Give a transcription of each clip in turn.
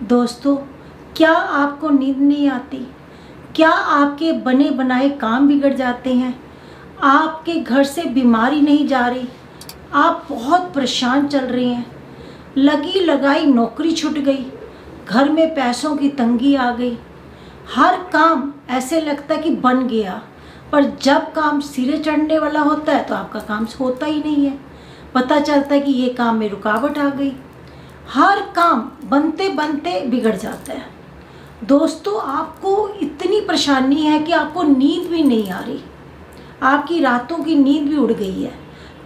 दोस्तों, क्या आपको नींद नहीं आती? क्या आपके बने बनाए काम बिगड़ जाते हैं? आपके घर से बीमारी नहीं जा रही? आप बहुत परेशान चल रहे हैं। लगी लगाई नौकरी छूट गई, घर में पैसों की तंगी आ गई। हर काम ऐसे लगता है कि बन गया, पर जब काम सिरे चढ़ने वाला होता है तो आपका काम होता ही नहीं है। पता चलता है कि ये काम में रुकावट आ गई। हर काम बनते बनते बिगड़ जाता है। दोस्तों, आपको इतनी परेशानी है कि आपको नींद भी नहीं आ रही, आपकी रातों की नींद भी उड़ गई है।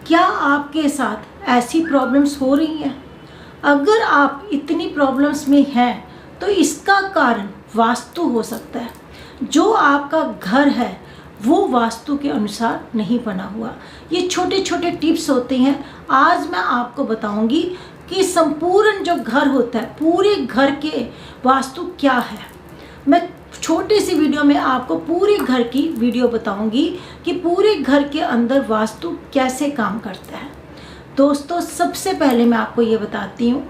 क्या आपके साथ ऐसी प्रॉब्लम्स हो रही हैं? अगर आप इतनी प्रॉब्लम्स में हैं तो इसका कारण वास्तु हो सकता है। जो आपका घर है वो वास्तु के अनुसार नहीं बना हुआ। ये छोटे छोटे टिप्स होते हैं, आज मैं आपको बताऊंगी कि संपूर्ण जो घर होता है, पूरे घर के वास्तु क्या है। मैं छोटी सी वीडियो में आपको पूरे घर की वीडियो बताऊंगी कि पूरे घर के अंदर वास्तु कैसे काम करता है। दोस्तों, सबसे पहले मैं आपको ये बताती हूँ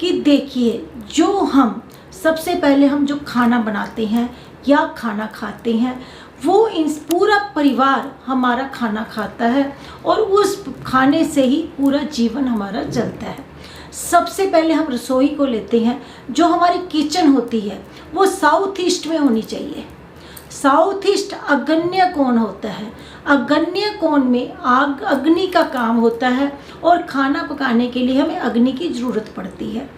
कि देखिए, सबसे पहले हम जो खाना बनाते हैं या खाना खाते हैं, वो पूरा परिवार हमारा खाना खाता है और उस खाने से ही पूरा जीवन हमारा चलता है। सबसे पहले हम रसोई को लेते हैं। जो हमारी किचन होती है वो साउथ ईस्ट में होनी चाहिए। साउथ ईस्ट अग्न्य कोण होता है। अग्न्य कोण में अग्नि का काम होता है और खाना पकाने के लिए हमें अग्नि की ज़रूरत पड़ती है।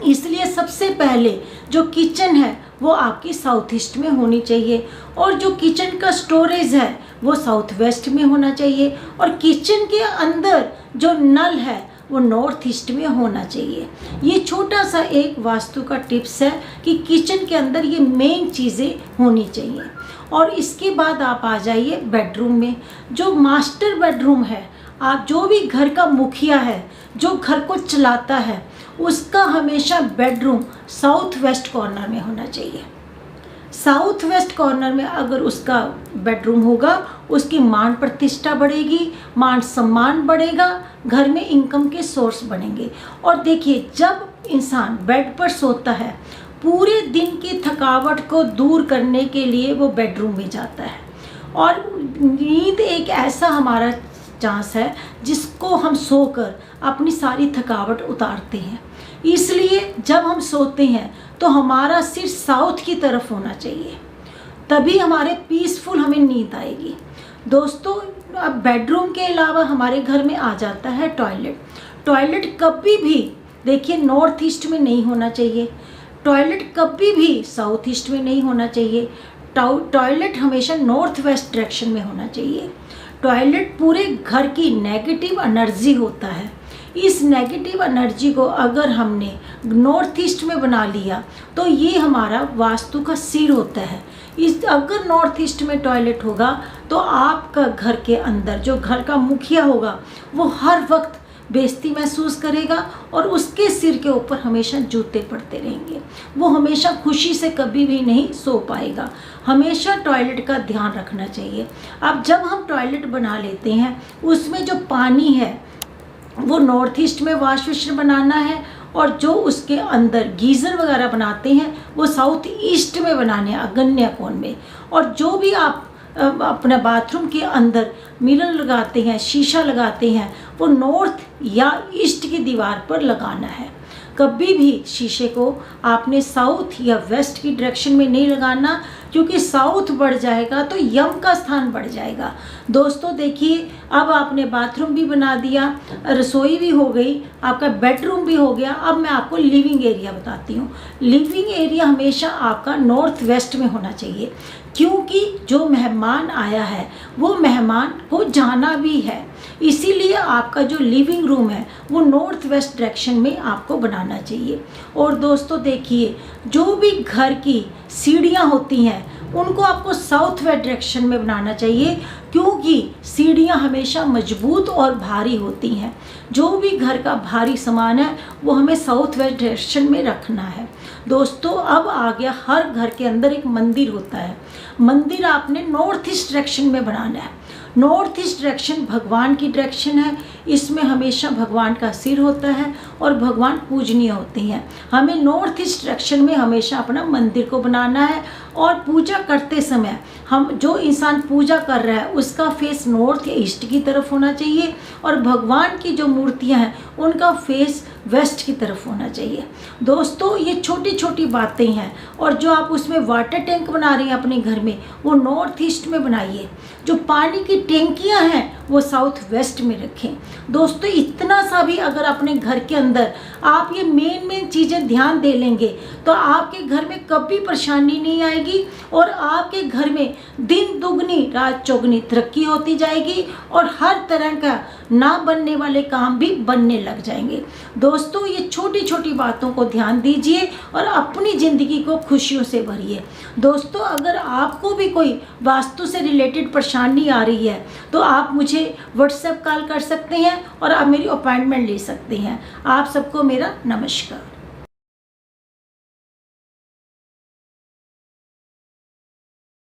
इसलिए सबसे पहले जो किचन है वो आपकी साउथ ईस्ट में होनी चाहिए, और जो किचन का स्टोरेज है वो साउथ वेस्ट में होना चाहिए, और किचन के अंदर जो नल है वो नॉर्थ ईस्ट में होना चाहिए। ये छोटा सा एक वास्तु का टिप्स है कि किचन के अंदर ये मेन चीज़ें होनी चाहिए। और इसके बाद आप आ जाइए बेडरूम में। जो मास्टर बेडरूम है, आप जो भी घर का मुखिया है, जो घर को चलाता है, उसका हमेशा बेडरूम साउथ वेस्ट कॉर्नर में होना चाहिए। साउथ वेस्ट कॉर्नर में अगर उसका बेडरूम होगा, उसकी मान प्रतिष्ठा बढ़ेगी, मान सम्मान बढ़ेगा, घर में इनकम के सोर्स बनेंगे। और देखिए, जब इंसान बेड पर सोता है, पूरे दिन की थकावट को दूर करने के लिए वो बेडरूम में जाता है। और नींद एक ऐसा हमारा चांस है जिसको हम सोकर अपनी सारी थकावट उतारते हैं। इसलिए जब हम सोते हैं तो हमारा सिर साउथ की तरफ होना चाहिए, तभी हमारे पीसफुल हमें नींद आएगी। दोस्तों, अब बेडरूम के अलावा हमारे घर में आ जाता है टॉयलेट। टॉयलेट कभी भी देखिए नॉर्थ ईस्ट में नहीं होना चाहिए। टॉयलेट कभी भी साउथ ईस्ट में नहीं होना चाहिए। टॉयलेट हमेशा नॉर्थ वेस्ट डायरेक्शन में होना चाहिए। टॉयलेट पूरे घर की नेगेटिव एनर्जी होता है। इस नेगेटिव एनर्जी को अगर हमने नॉर्थ ईस्ट में बना लिया तो ये हमारा वास्तु का सिर होता है। अगर नॉर्थ ईस्ट में टॉयलेट होगा तो आपका घर के अंदर जो घर का मुखिया होगा वो हर वक्त बेइज्जती महसूस करेगा और उसके सिर के ऊपर हमेशा जूते पड़ते रहेंगे। वो हमेशा खुशी से कभी भी नहीं सो पाएगा। हमेशा टॉयलेट का ध्यान रखना चाहिए। अब जब हम टॉयलेट बना लेते हैं, उसमें जो पानी है वो नॉर्थ ईस्ट में वॉश बेसिन बनाना है, और जो उसके अंदर गीज़र वगैरह बनाते हैं वो साउथ ईस्ट में बनाने हैं, अग्न्य कोण में। और जो भी आप अपने बाथरूम के अंदर मिरर लगाते हैं, शीशा लगाते हैं, वो नॉर्थ या ईस्ट की दीवार पर लगाना है। कभी भी शीशे को आपने साउथ या वेस्ट की डायरेक्शन में नहीं लगाना, क्योंकि साउथ बढ़ जाएगा तो यम का स्थान बढ़ जाएगा। दोस्तों देखिए, अब आपने बाथरूम भी बना दिया, रसोई भी हो गई, आपका बेडरूम भी हो गया। अब मैं आपको लिविंग एरिया बताती हूँ। लिविंग एरिया हमेशा आपका नॉर्थ वेस्ट में होना चाहिए, क्योंकि जो मेहमान आया है वो मेहमान को जाना भी है। इसीलिए आपका जो लिविंग रूम है वो नॉर्थ वेस्ट डायरेक्शन में आपको बनाना चाहिए। और दोस्तों देखिए, जो भी घर की सीढ़ियाँ होती हैं उनको आपको साउथ वेस्ट डायरेक्शन में बनाना चाहिए, क्योंकि सीढ़ियाँ हमेशा मजबूत और भारी होती हैं। जो भी घर का भारी सामान है वो हमें साउथ वेस्ट डायरेक्शन में रखना है। दोस्तों, अब आ गया, हर घर के अंदर एक मंदिर होता है। मंदिर आपने नॉर्थ ईस्ट डायरेक्शन में बनाना है। नॉर्थ ईस्ट डायरेक्शन भगवान की डायरेक्शन है, इसमें हमेशा भगवान का सिर होता है और भगवान पूजनीय होते हैं। हमें नॉर्थ ईस्ट डायरेक्शन में हमेशा अपना मंदिर को बनाना है और पूजा करते समय हम जो इंसान पूजा कर रहा है उसका फेस नॉर्थ या ईस्ट की तरफ होना चाहिए और भगवान की जो मूर्तियां हैं उनका फेस वेस्ट की तरफ होना चाहिए। दोस्तों ये छोटी छोटी बातें हैं और जो आप उसमें वाटर टैंक बना रहे हैं अपने घर में वो नॉर्थ ईस्ट में बनाइए। जो पानी की टैंकियां हैं वो साउथ वेस्ट में रखें। दोस्तों इतना सा भी अगर अपने घर के अंदर आप ये मेन चीज़ें ध्यान दे लेंगे तो आपके घर में कभी परेशानी नहीं आएगी और आपके घर में दिन दुगनी रात चौगनी तरक्की होती जाएगी और हर तरह का ना बनने वाले काम भी बनने लग जाएंगे। दोस्तों ये छोटी छोटी बातों को ध्यान दीजिए और अपनी ज़िंदगी को खुशियों से भरिए। दोस्तों अगर आपको भी कोई वास्तु से रिलेटेड परेशानी आ रही है तो आप मुझे व्हाट्सएप कॉल कर सकते हैं और आप मेरी अपॉइंटमेंट ले सकते हैं। आप सबको मेरा नमस्कार।